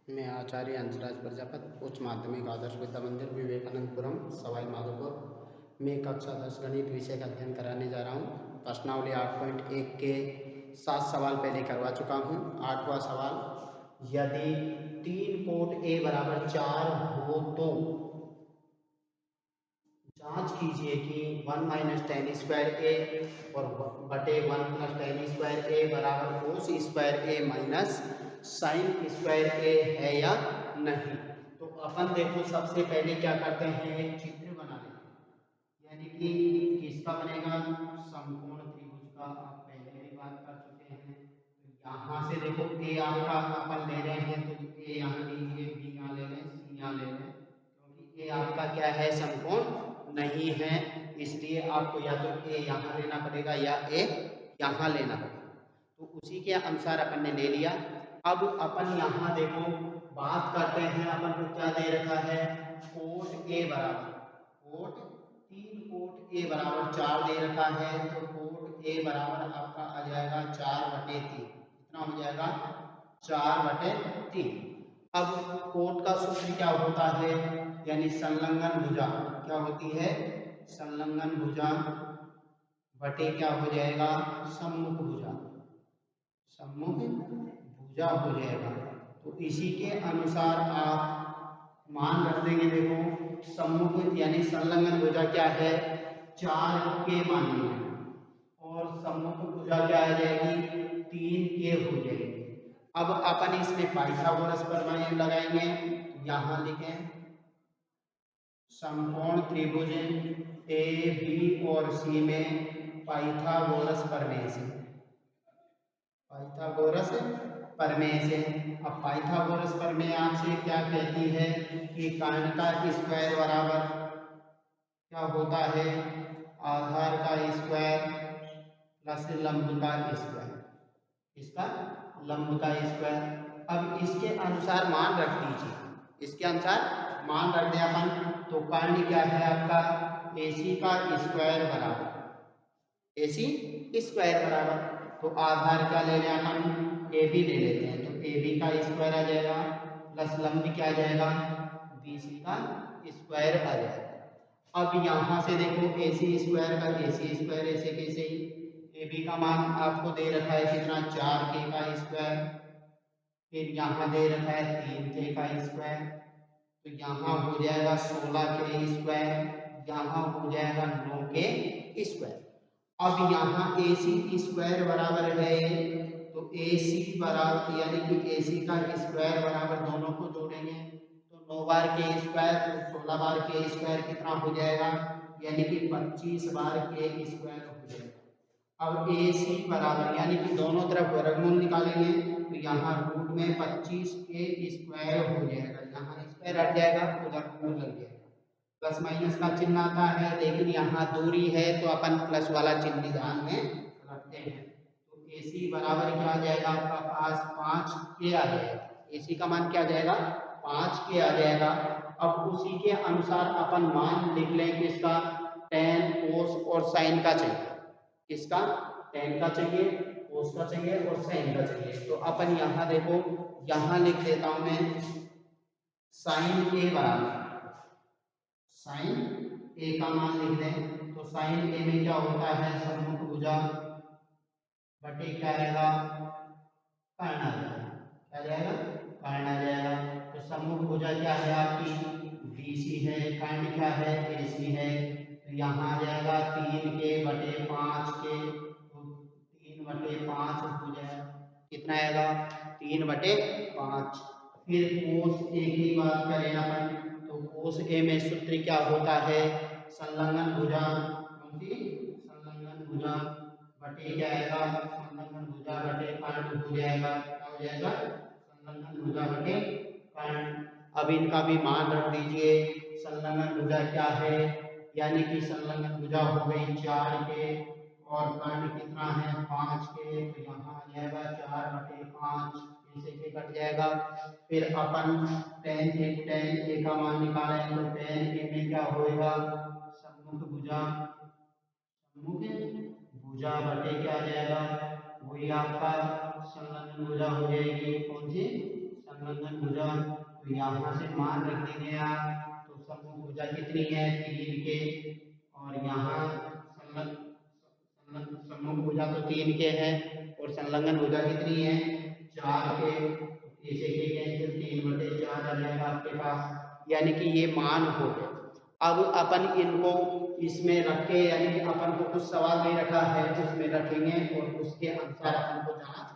मैं आचार्य अंशराज प्रजापति उच्च माध्यमिक आदर्श विद्या मंदिर विवेकानंदपुरम सवाई माधोपुर में कक्षा 10 गणित विषय का अध्ययन कराने जा रहा हूँ। प्रश्नावली 8.1 के 7 सवाल पहले करवा चुका हूँ। 8वां सवाल, यदि 3 कोट ए बराबर 4 हो तो जांच कीजिए कि 1 माइनस टेन स्क्वायर ए और बटे 1 प्लस टेन स्क्वायर ए बराबर कोस स्क्वायर ए माइनस साइन स्क्वायर ए है या नहीं। तो अपन देखो सबसे पहले क्या करते हैं, एक चित्र बना लेते हैं, यानी कि किसका बनेगा, समकोण त्रिभुज का। आप पहले भी बात कर चुके हैं। तो यहाँ से देखो ए आपका अपन ले रहे हैं तो ए यहाँ लीजिए, बी यहाँ ले लें, सी यहाँ ले लें, क्योंकि ए आपका क्या है, समकोण नहीं है, इसलिए आपको या तो ए यहाँ लेना पड़ेगा या ए यहाँ लेना पड़ेगा। तो उसी के अनुसार अपन ने ले लिया। अब अपन यहाँ देखो बात करते हैं, अपन को क्या दे रखा है, कोट ए बराबर कोट 3 कोट ए बराबर 4 दे रखा है। तो कोट ए बराबर आपका आ जाएगा 4/3। कितना हो जाएगा, 4/3। अब कोट का सूत्र क्या होता है, यानी संलग्न भुजा क्या होती है, संलग्न भुजा बटे क्या हो जाएगा, सम्मुख भुजा, सम्मुख भुजा हो जाएगा। तो इसी के अनुसार आप मान रख देंगे। देखो सम्मुख यानी संलग्न भुजा क्या है, 4 के मान लेंगे और सम्मुख भुजा क्या आ जाएगी, 3 के हो जाएगी। अब अपन इसमें पाइथागोरस प्रमेय लगाएंगे। यहाँ लिखें समकोण त्रिभुज ए बी और सी में पाइथागोरस प्रमेय से, पाइथागोरस प्रमेय से। अब पाइथागोरस प्रमेय आपसे क्या कहती है कि कर्ण का स्क्वायर बराबर क्या होता है, आधार का स्क्वायर प्लस लंब का स्क्वायर, इसका लंब का स्क्वायर। अब इसके अनुसार मान रख दीजिए, इसके अनुसार मान रख दें अपन। तो कर्ण क्या है आपका, AC का स्क्वायर बराबर, AC स्क्वायर बराबर, तो आधार क्या ले लें अपन, AB ले लेते हैं। तो AB का स्क्वायर आ जाएगा प्लस लंब क्या आ जाएगा, BC का स्क्वायर आ जाएगा। अब यहाँ से देखो AC स्क्वायर का AC स्क्वायर ऐसे कैसे ही, AB का मान आपको दे रखा है कितना, 4K का स्क्वायर, फिर यहाँ दे रखा है 3K का स्क्वायर, तो यहाँ हो जाएगा 16K स्क्वायर, यहाँ हो जाएगा 9K स्क्वायर। अब यहाँ AC स्क्वायर बराबर है, तो AC बराबर यानी कि AC का स्क्वायर बराबर दोनों को जोड़ेंगे तो 9 बार के स्क्वायर, तो 16 बार के स्क्वायर कितना हो जाएगा, यानी कि 25 बार के स्क्वायर हो जाएगा। अब AC बराबर यानी कि दोनों तरफ वर्गमूल निकालेंगे तो यहाँ रूट में 25 के स्क्वायर हो जाएगा, यहाँ स्क्वायर हट जाएगा, उधर रूट लग जाएगा। प्लस माइनस का चिन्ह आता है, लेकिन यहाँ दूरी है तो अपन प्लस वाला चिन्ह ध्यान में रखते हैं। तो AC बराबर क्या आ जाएगा आपका पास, 5K आ जाएगा। AC का मान क्या आ जाएगा, 5K आ जाएगा। अब उसी के अनुसार अपन मान लिख लें किसका, टेन कोस और साइन का चाहिए, किसका, टेन का चाहिए, कोस का चाहिए और साइन का चाहिए। तो अपन यहाँ देखो, यहाँ लिख देता हूं मैं साइन ए बराबर, साइन ए का मान लिख दें। तो साइन ए में क्या होता है, सम्मुख भुजा बटे क्या आएगा, कर्ण आ जाएगा, क्या जाएगा, कर्ण आ जाएगा। तो सम्मुख भुजा क्या है आपकी, BC है, कर्ण क्या है, AC है। तो यहाँ आ जाएगा 3K/5K, तो 3/5 हो जाएगा, कितना आएगा, 3/5। फिर कोस ए की बात करें अपन, तो कोस ए में सूत्र क्या होता है, संलग्न भुजा, कौन सी, संलग्न भुजा बटे क्या आएगा, संलग्न भुजा बटे कर्ण हो जाएगा, क्या हो जाएगा, संलग्न भुजा बटे कर्ण। अब इनका भी मान रख दीजिए, संलग्न भुजा क्या है, यानी कि संलग्न भुजा हो गई 4K और कर्ण कितना है, 5K, तो यहाँ आ जाएगा 4/5, इसे के कट जाएगा। फिर अपन टेन ए का मान निकालें तो टेन ए में क्या होएगा, सम्मुख भुजा, सम्मुख भुजा बटे क्या आ जाएगा, वही आपका संलग्न भुजा हो जाएगी, कौन सी, संलग्न भुजा तो यहाँ से मान रख देंगे आप। तो समूह भुजा कितनी है 3 के, और यहाँ समूह भुजा तो 3 के है और संलग्न भुजा कितनी है 4 के। इसे के कैंसिल 3/4 आ जाएगा आपके पास, यानी कि ये मान हो गए। अब अपन इनको इसमें रख के, यानी कि अपन को कुछ सवाल दे रखा है उसमें रखेंगे और उसके अनुसार अपन को जांच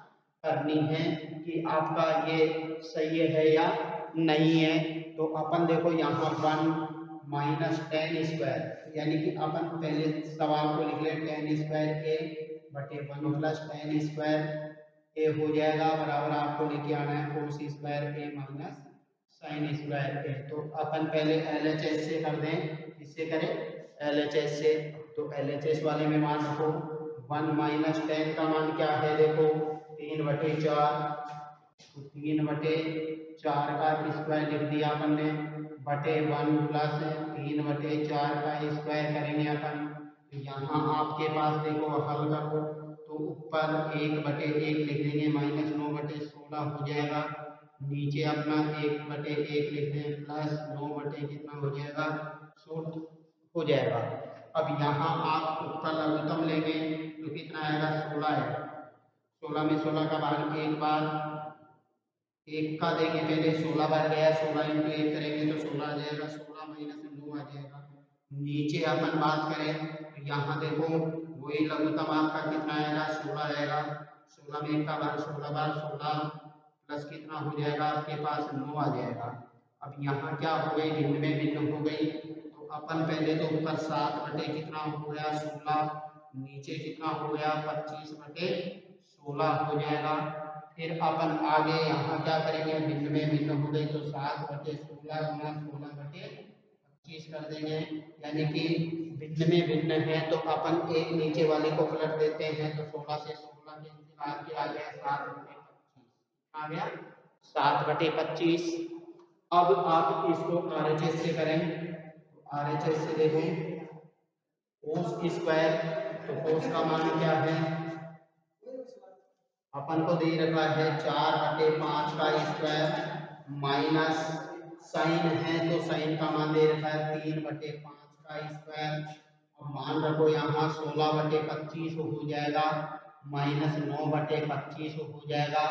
करनी है कि आपका ये सही है या नहीं है। तो अपन देखो यहाँ 1 - 10 स्क्वायर, यानी कि अपन पहले सवाल को लिख ले 10 स्क्वायर ए बटे 1 + 10 स्क्वायर ए हो जाएगा, बराबर आपको लेके आना है cos स्क्वायर ए माइनस साइन स्क्वायर ए। तो अपन पहले LHS से कर दें, किससे करें LHS से। तो LHS वाले में मान रखो 1 - 10 का मान क्या है देखो 3/4, तो 3/4 का स्क्वायर लिख दिया अपन ने, बटे 1 + 3/4 का स्क्वायर करेंगे अपन। तो यहाँ आपके पास देखो हल करो तो ऊपर 1/1 लिख देंगे -9/16 हो जाएगा, नीचे अपना 1/1 लिख दें प्लस 9 कितना हो जाएगा 16 हो जाएगा। अब यहाँ आप ऊपर लघुत्तम लेंगे तो कितना आएगा 16 है, 16 में 16 का भाग एक बार, एक का देंगे पहले 16 बार गया, 16 × 1 करेंगे तो 16 आ जाएगा, 16 - 9 आ जाएगा। नीचे अपन बात करें तो यहाँ देखो वही लघुत्तम आपका कितना आएगा 16 आएगा, 16 में 1 का भाग 16 बार 16 प्लस कितना हो जाएगा आपके पास 9 आ जाएगा। अब यहाँ क्या हो गई भिन्न में भिन्न हो गई, तो अपन पहले तो ऊपर 7 कितना हो गया 16, नीचे कितना हो गया 25/16 हो जाएगा। फिर अपन आगे यहाँ क्या करेंगे भिन्न में भिन्न हो गई तो 7/16 गुना 16/25 कर देंगे, यानी कि भिन्न में भिन्न है तो अपन एक नीचे वाले को पलट देते हैं तो 16 से 16 के आ गया 7/25 आ गया 7/25। अब आप इसको RHS से करें, RHS से देखो cos स्क्वायर, तो cos का मान क्या है अपन को दे रखा है 4/5 का स्क्वायर माइनस साइन है तो साइन का मान दे रखा है 3/5 का स्क्वायर। अब मान रखो यहाँ 16/25 हो जाएगा माइनस 9/25 हो जाएगा।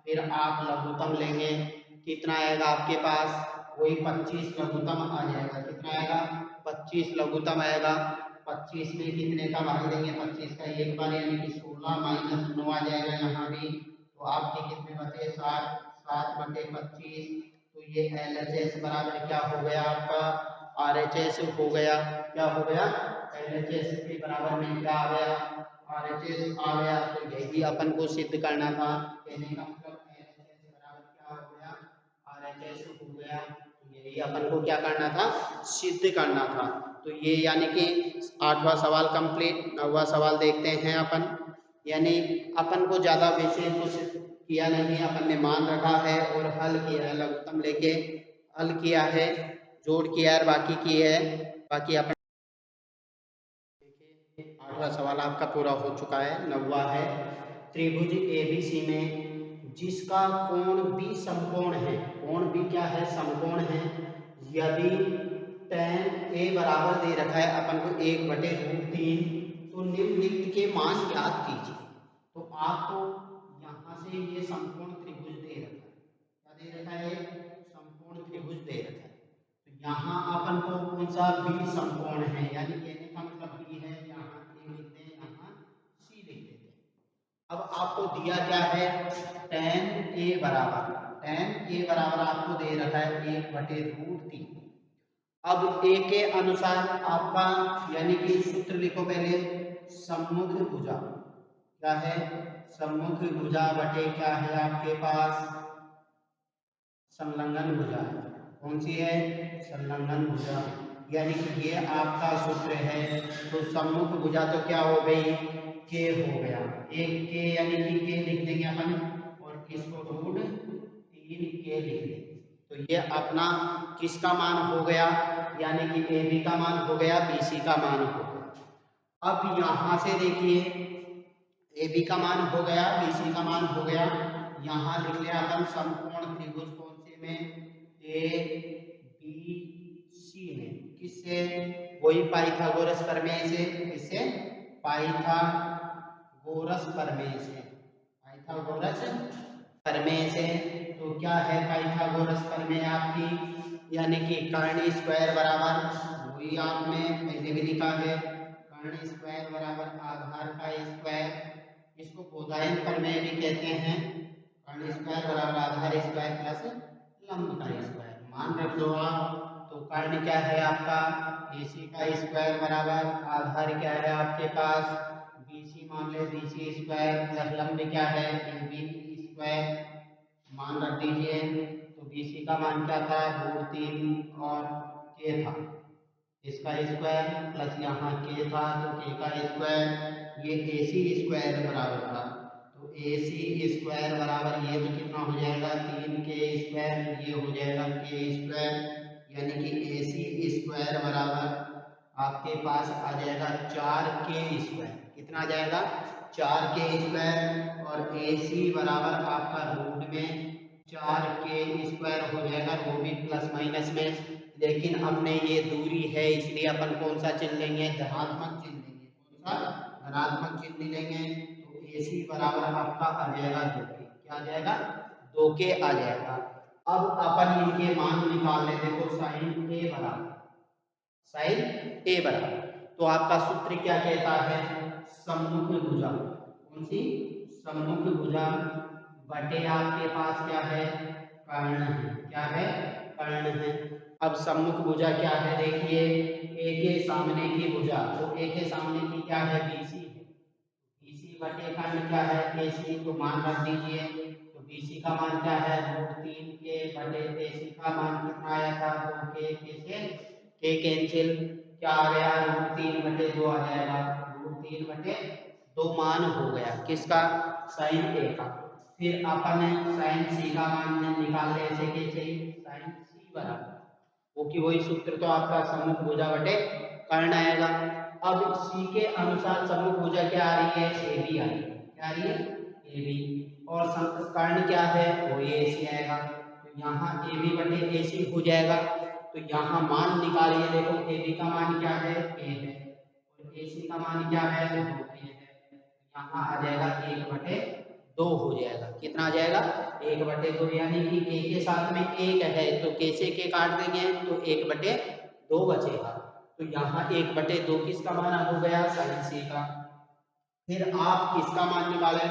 फिर आप लघुत्तम लेंगे कितना आएगा आपके पास वही 25 लघुत्तम आ जाएगा, कितना आएगा 25 लघुत्तम आएगा। 25 में कितने का भाग देंगे 25 का एक बार, यानी कि 16 - 9 आ जाएगा यहाँ भी, तो आपके कितने बचे 7, 7/25। तो ये LHS बराबर क्या हो गया आपका RHS हो गया, क्या हो गया LHS के बराबर में क्या आ गया RHS आ गया। तो यही अपन को सिद्ध करना था, कहने का मतलब LHS बराबर क्या हो गया RHS हो गया। तो यही अपन को क्या करना था सिद्ध करना था। तो ये यानी कि 8वां सवाल कंप्लीट। 9वां सवाल देखते हैं अपन, यानी अपन को ज़्यादा वैसे कुछ किया नहीं है, अपन ने मान रखा है और हल किया है, लघुत्तम लेके हल किया है, जोड़ किया है, बाकी किए है, बाकी अपन 8वां सवाल आपका पूरा हो चुका है। 9वां है त्रिभुज ABC में जिसका कोण B समकोण है, कोण B क्या है समकोण है, यदि tan A बराबर दे रखा है अपन को 1/√3, तो निम्नलिखित के मान ज्ञात कीजिए। तो आपको यहाँ से ये समकोण त्रिभुज दे रखा है, क्या दे रखा है समकोण त्रिभुज दे रखा है। तो यहाँ अपन को कौन सा B समकोण है, यानी कहने का मतलब B है, यहाँ A लिखते हैं यहाँ C लिख देते हैं। अब आपको दिया क्या है tan A बराबर आपको दे रखा है 1/√3। अब A के अनुसार आपका यानी कि सूत्र लिखो पहले सम्मुख भुजा, क्या है सम्मुख भुजा बटे क्या है आपके पास संलग्न भुजा, कौन सी है संलग्न भुजा, यानी कि ये आपका सूत्र है। तो सम्मुख भुजा तो क्या हो गई के हो गया, एक के यानी कि के लिख देंगे अपन और इसको √3 के लिख देंगे। तो ये अपना किसका मान हो गया, यानी कि AB का मान हो गया BC का मान हो गया। अब यहाँ से देखिए AB का मान हो गया BC का मान हो गया, यहाँ लिख लिया अपन समकोण त्रिभुज कौन से में किससे? वही पाइथागोरस प्रमेय से। किससे? पाइथागोरस प्रमेय से। पाइथागोरस प्रमेय से। तो क्या है पाइथागोरस प्रमेय आपकी? यानी कि कर्ण स्क्वायर बराबर, वही आपने पहले भी लिखा है, कर्ण स्क्वायर बराबर आधार का स्क्वायर। इसको कोसाइन प्रमेय भी कहते हैं। कर्ण स्क्वायर बराबर आधार स्क्वायर प्लस लंब का स्क्वायर। मान रख दो आप। तो कर्ण क्या है आपका? AC का स्क्वायर बराबर आधार क्या है आपके पास? BC मान ले, BC स्क्वायर प्लस लंब क्या है? AB square. मान रख दीजिए। तो BC का मान क्या था? √3 और K था। इसका स्क्वायर प्लस यहाँ K था तो K का स्क्वायर। ये AC स्क्वायर बराबर था। तो AC स्क्वायर बराबर ये तो कितना हो जाएगा? 3K square. ये हो जाएगा K स्क्वायर। यानी कि AC स्क्वायर बराबर आपके पास आ जाएगा 4K स्क्वायर। कितना आ जाएगा? 4K square. और AC बराबर आपका रूट में 4K स्क्वायर हो जाएगा, वो भी प्लस माइनस में। लेकिन अपने ये दूरी है इसलिए अपन कौन सा चिन्ह लेंगे? धनात्मक चिन्ह लेंगे। कौन सा? धनात्मक चिन्ह लेंगे। तो AC बराबर आपका आ जाएगा 2K। क्या आ जाएगा? 2K आ जाएगा। अब अपन इनके मान निकाल लेते। देखो साइन A बराबर, साइन A बराबर, तो आपका सूत्र क्या कहता है? सम्मुख भुजा। कौन सी? सम्मुख भुजा बटे आपके पास क्या है? कर्ण है। क्या है? कर्ण है। अब सम्मुख भुजा क्या है? देखिए, A के सामने की भुजा, तो A के सामने की क्या है? BC है। BC बटे कर्ण क्या है? AC। तो मान रख दीजिए। तो BC का मान क्या है? √3K बटे AC का मान कितना आया था? 2K। कैसे? K कैंसिल, क्या आ गया? √3/2 आ जाएगा। √3/2 मान हो गया किसका? साइन A का। फिर अपन साइन C का मान निकाल ले। ऐसे कैसे? साइन C बराबर, वो की वही सूत्र तो आपका सम्मुख भुजा बटे कर्ण आएगा। अब C के अनुसार सम्मुख भुजा क्या आ रही है? AB आ रही है। क्या आ रही है? AB। और कर्ण क्या है? वो AC आएगा। तो यहाँ AB बटे AC हो जाएगा। तो यहाँ मान निकालिए। देखो AB का मान क्या है? A है। और AC का मान क्या है? 2K है। यहाँ आ जाएगा 1/2 हो जाएगा। कितना आ जाएगा? 1/2। यानी कि K के साथ में 1 है तो K से K काट देंगे तो 1/2 बचेगा। तो यहाँ 1/2 किसका मान हो गया? साइन C का। फिर आप किसका मान निकालें?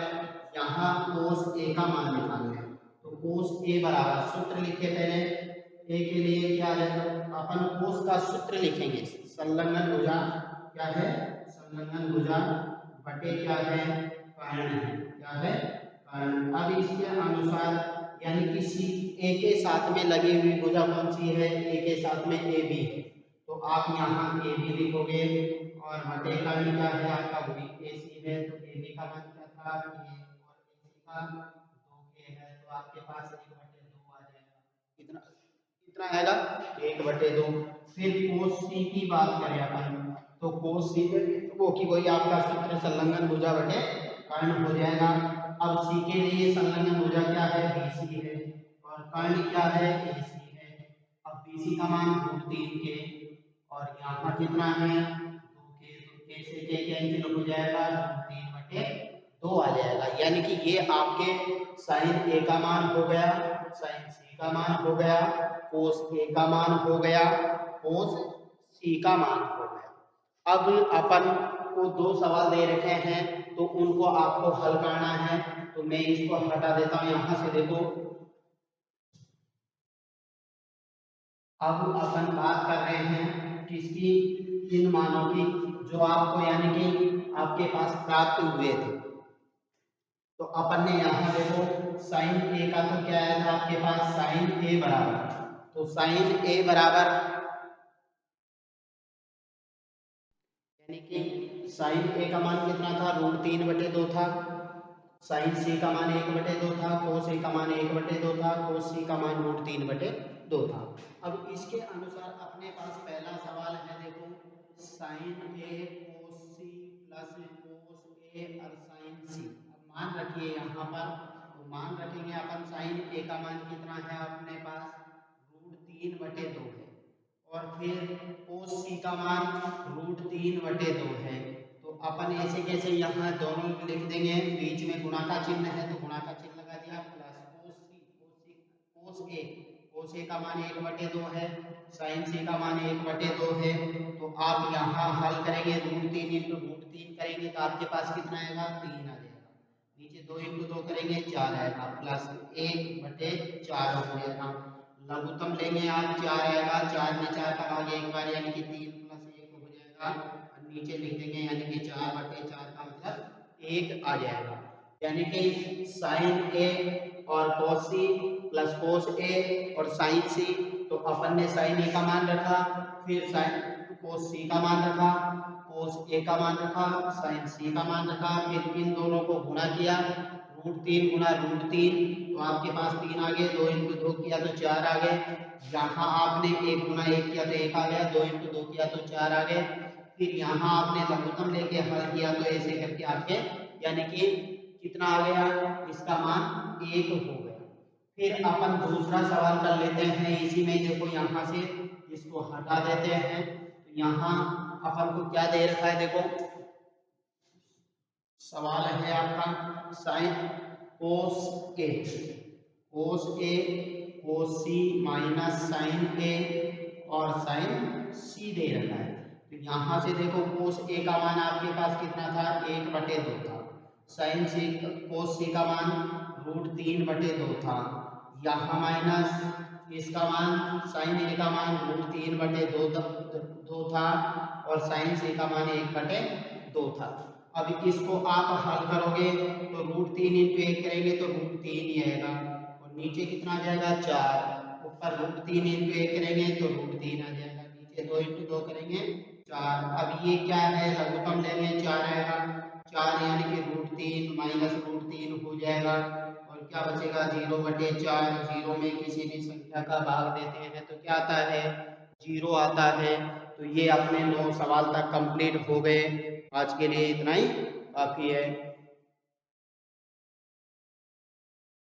यहाँ कोस A का मान निकाल लें। तो कोस A बराबर, सूत्र लिखे पहले। A के लिए क्या है? अपन कोस का सूत्र लिखेंगे। संलग्न भुजा क्या है? संलग्न भुजा बटे क्या है? कर्ण है। क्या है? कर्ण। अब इसके अनुसार यानी कि C A के साथ में लगी हुई भुजा कौन सी है? A के साथ में AB है। तो आप यहाँ AB लिखोगे और बटे कर्ण क्या है आपका? वही AC है। तो AB का मान क्या था? A। और AC का 2K है। तो आपके पास 1/2 आ जाएगा। कितना कितना आएगा? 1/2। फिर कोस C की बात करें अपन, तो कोस C वो की वही आपका सूत्र संलग्न भुजा बटे कर्ण हो जाएगा। अब C के लिए संलग्न भुजा क्या है? BC है। और कर्ण क्या है? AC है। अब BC का मान √3K और यहाँ कितना है? 2K। तो K से K कैंसिल हो जाएगा। √3/2 आ जाएगा। यानी कि ये आपके साइन A का मान हो गया, साइन C का मान हो गया, कोस A का मान हो गया, कोस C का मान हो गया। अब अपन को 2 सवाल दे रखे हैं तो उनको आपको हल करना है। तो मैं इसको हटा देता हूँ यहाँ से। देखो अब अपन बात कर रहे हैं किसकी? इन मानों की जो आपको यानी कि आपके पास प्राप्त हुए थे। तो अपन ने यहाँ देखो साइन A का तो क्या आया था आपके पास? साइन A बराबर, तो साइन A बराबर यानी कि साइन A का मान कितना था? √3/2 था। साइन C का मान 1/2 था। कोस A का मान 1/2 था। कोस C का मान √3/2 था। अब इसके अनुसार अपने पास पहला सवाल है। देखो sine A cos C plus cos A और साइन C। अब मान रखिए यहाँ पर, तो मान रखेंगे अपन साइन A का मान कितना है अपने पास? √3/2 है। और फिर cos c का मान √3/2 है। तो अपन ऐसे कैसे यहाँ दोनों लिख देंगे, बीच में गुणा का चिन्ह है तो गुणा का चिन्ह लगा दिया, प्लस cos a का मान 1/2 है, sin c का मान 1/2 है। तो आप यहाँ हल करेंगे, √3 × √3 करेंगे तो आपके पास कितना आएगा, 3 आ जाएगा। नीचे 2 × 2 करेंगे 4 आएगा, प्लस 1/4 हो जाएगा। लघुत्तम लेंगे आप 4 आएगा, 4 में 4 का भाग एक बार यानी कि 3 + 1 हो जाएगा, और नीचे लिख देंगे यानी कि 4/4 का मतलब 1 आ जाएगा। यानी कि sin a और cos c plus cos a और sin c, तो अपन ने sin a का मान रखा, फिर sin cos c का मान रखा, cos a का मान रखा, sin c का मान रखा, फिर इन दोनों को गुणा किया, √3 × √3, तो आपके पास 3 आ गए, 2 × 2 किया तो 4 आ गए। यहाँ आपने 1 × 1 किया तो 1 आ गया, 2 × 2 किया तो 4 आ गए। फिर यहाँ आपने लघुत्तम लेके हल किया तो ऐसे करके आपके यानी कि कितना आ गया, इसका मान 1 हो गया। फिर अपन दूसरा सवाल कर लेते हैं, इसी में देखो यहाँ से इसको हटा देते हैं, तो यहाँ अपन को क्या दे रखा है, देखो सवाल है आपका sin cos a, cos a, cos c minus sin a और sin c दे रखा है। तो यहाँ से देखो cos a का मान आपके पास कितना था, 1/2 था, sin c cos c का मान √3/2 था, यहाँ माइनस इसका मान sin a का मान √3/2 था और sin c का मान 1/2 था। अब इसको आप हल करोगे तो √3 × 1 करेंगे तो √3 ही आएगा, और नीचे कितना आ जाएगा, 4, ऊपर √3 × 1 करेंगे तो √3 आ जाएगा, नीचे 2 × 2 करेंगे 4। अब ये क्या है, लघुत्तम लेंगे 4 आएगा, 4 यानी कि √3 माइनस √3 हो जाएगा, और क्या बचेगा, 0/4। 0 में किसी भी संख्या का भाग देते हैं तो क्या आता है, 0 आता है। तो ये अपने 9 सवाल तक कंप्लीट हो गए। आज के लिए इतना ही काफ़ी है।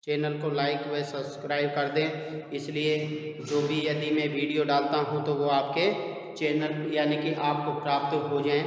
चैनल को लाइक व सब्सक्राइब कर दें, इसलिए जो भी यदि मैं वीडियो डालता हूँ तो वो आपके चैनल यानी कि आपको प्राप्त हो जाएं।